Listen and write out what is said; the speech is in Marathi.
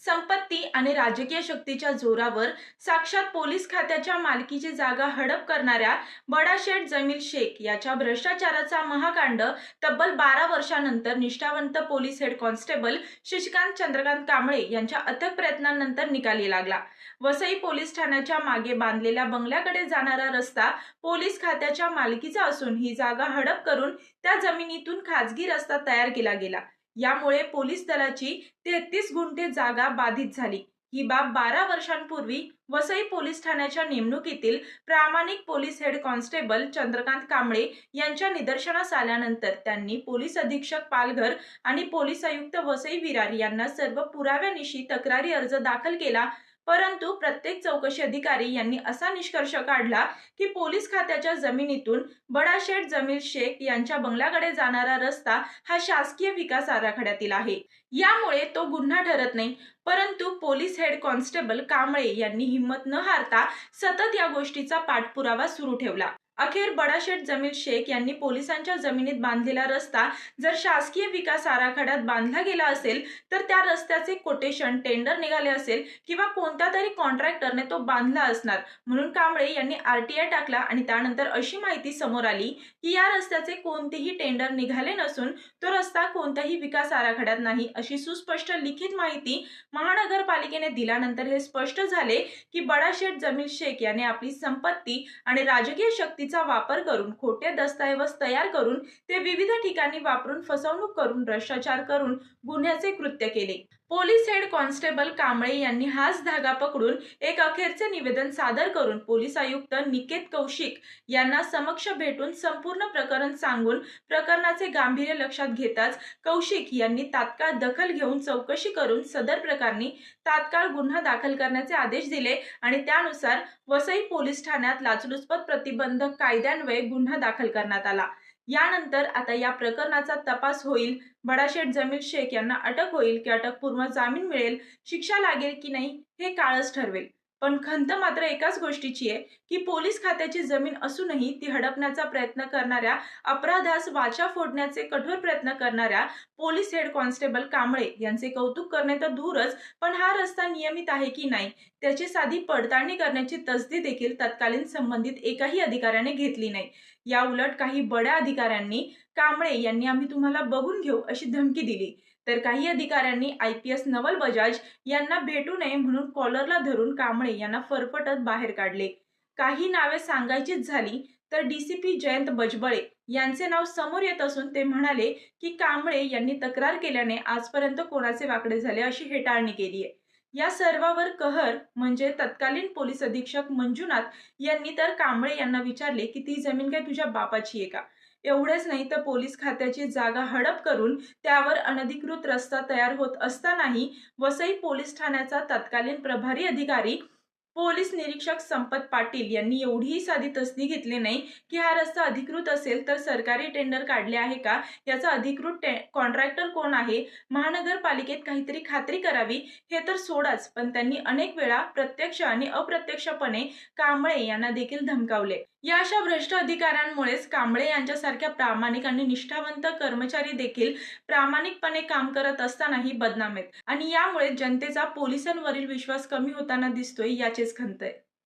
संपत्ती आणि राजकीय शक्तीच्या जोरावर साक्षात पोलीस खात्याच्या मालकीची जागा हडप करणाऱ्या बडाशेठ जमील शेख याच्या भ्रष्टाचाराचा महाकांड तब्बल 12 वर्षांनंतर निष्ठावंत police head constable Shashikant Chandrakant Kamble यांच्या अथक प्रयत्नांनंतर निकाली लागला। वसई पोलीस ठाण्याच्या मागे बांधलेल्या बंगल्याकडे जाणारा रस्ता पोलीस खात्याच्या मालकीचा असून ही जागा हडप करून त्या जमिनीतून खाजगी रस्ता तयार केला गेला। यामुळे पोलीस दलाची 33 गुंठे जागा बाधित झाली। ही बाब 12 वर्षांपूर्वी वसई पोलीस ठाण्याच्या नेमणुकीतील प्रामाणिक police head constable Chandrakant Kamble यांच्या निदर्शनास आल्यानंतर त्यांनी पोलीस अधीक्षक पालघर आणि पोलीस आयुक्त वसई विरार यांना सर्व पुराव्यानिशी तक्रारी अर्ज दाखल केला। परंतु प्रत्येक चौकशी अधिकारी यांनी असा निष्कर्ष काढला की पोलीस खात्याच्या जमिनीतून बडाशेठ जमील शेख यांच्या बंगल्याकडे जाणारा रस्ता हा शासकीय विकास आराखड्यातील आहे। यामुळे तो गुन्हा ठरत नाही। परंतु पोलीस हेड कॉन्स्टेबल कांबळे यांनी हिम्मत न हारता सतत या गोष्टीचा पाठपुरावा सुरू ठेवला। अखेर बडाशेठ जमील शेख यांनी पोलिसांच्या जमिनीत बांधलेला रस्ता जर शासकीय विकास आराखड्यात बांधला गेला असेल तर त्या रस्त्याचे कोटेशन टेंडर निघाले असेल किंवा कोणत्या तरी कॉन्ट्रॅक्टरने तो बांधला असणार, म्हणून कांबळे यांनी आरटीआय टाकला आणि त्यानंतर अशी माहिती समोर आली की या रस्त्याचे कोणतेही टेंडर निघाले नसून तो रस्ता कोणत्याही विकास आराखड्यात नाही अशी सुस्पष्ट लिखित माहिती महानगरपालिकेने दिल्यानंतर हे स्पष्ट झाले की बडाशेठ जमील शेख याने आपली संपत्ती आणि राजकीय शक्तीचा वापर करून खोटे दस्तऐवज तयार करून ते विविध ठिकाणी वापरून फसवणूक करून भ्रष्टाचार करून गुन्ह्याचे कृत्य केले। पोलीस हेड कॉन्स्टेबल कांबळे यांनी हाच धागा पकडून एक अखेरचे निवेदन सादर करून पोलीस आयुक्त निकेत कौशिक यांना समक्ष भेटून संपूर्ण प्रकरण सांगून प्रकरणाचे गांभीर्य लक्षात घेताच कौशिक यांनी तात्काळ दखल घेऊन चौकशी करून सदर प्रकरणी तात्काळ गुन्हा दाखल करण्याचे आदेश दिले आणि त्यानुसार वसई पोलीस ठाण्यात लाचलुचपत प्रतिबंधक कायद्यान्वये गुन्हा दाखल करण्यात आला। यानंतर आता या प्रकरणाचा तपास होईल। बडाशेठ जमील शेख यांना अटक होईल की अटकपूर्व जामीन मिळेल, शिक्षा लागेल की नाही हे काळच ठरवेल। पण खंत मात्र एकाच गोष्टीची आहे की पोलीस खात्याची जमीन असूनही ती हडपण्याचा प्रयत्न करणाऱ्या, अपराधास वाचा फोडण्याचे कठोर प्रयत्न करणाऱ्या पोलीस हेड कॉन्स्टेबल कांबळे यांचे कौतुक करणे तर दूरच, पण हा रस्ता नियमित आहे की नाही त्याची साधी पडताळणी करण्याची तसदी देखील तत्कालीन संबंधित एकाही अधिकाऱ्याने घेतली नाही। या उलट काही बड्या अधिकाऱ्यांनी कांबळे यांनी आम्ही तुम्हाला बघून घेऊ अशी धमकी दिली, तर काही अधिकाऱ्यांनी IPS नवल बजाज यांना भेटू नये म्हणून कॉलरला धरून कांबळे यांना फरफटत बाहेर काढले। काही नावे सांगायचीच झाली तर DCP जयंत बजबळे यांचे नाव समोर येत असून ते म्हणाले की कांबळे यांनी तक्रार केल्याने आजपर्यंत कोणाचे वाकडे झाले अशी हेटाळणी केली आहे। या सर्वावर कहर म्हणजे तत्कालीन पोलीस अधीक्षक मंजुनाथ यांनी तर कांबळे यांना विचारले की ती जमीन काय तुझ्या बापाची आहे का? एवढेच नाही तर पोलीस खात्याची जागा हडप करून त्यावर अनधिकृत रस्ता तयार होत असतानाही वसई पोलीस ठाण्याचा तत्कालीन प्रभारी अधिकारी पोलीस निरीक्षक संपत पाटील यांनी एवढीही साधी तसदी घेतली नाही की हा रस्ता अधिकृत असेल तर सरकारी टेंडर काढले आहे का, याचा अधिकृत कॉन्ट्रॅक्टर कोण आहे, महानगरपालिकेत काहीतरी खात्री करावी हे तर सोडाच, पण त्यांनी अनेक वेळा प्रत्यक्ष आणि अप्रत्यक्षपणे कांबळे यांना देखील धमकावले। या अशा भ्रष्ट अधिकाऱ्यांमुळेच कांबळे यांच्यासारख्या प्रामाणिक आणि निष्ठावंत कर्मचारी देखील प्रामाणिकपणे काम करत असतानाही बदनाम आहेत आणि यामुळे जनतेचा पोलिसांवरील विश्वास कमी होताना दिसतोय, याचीच खंत आहे।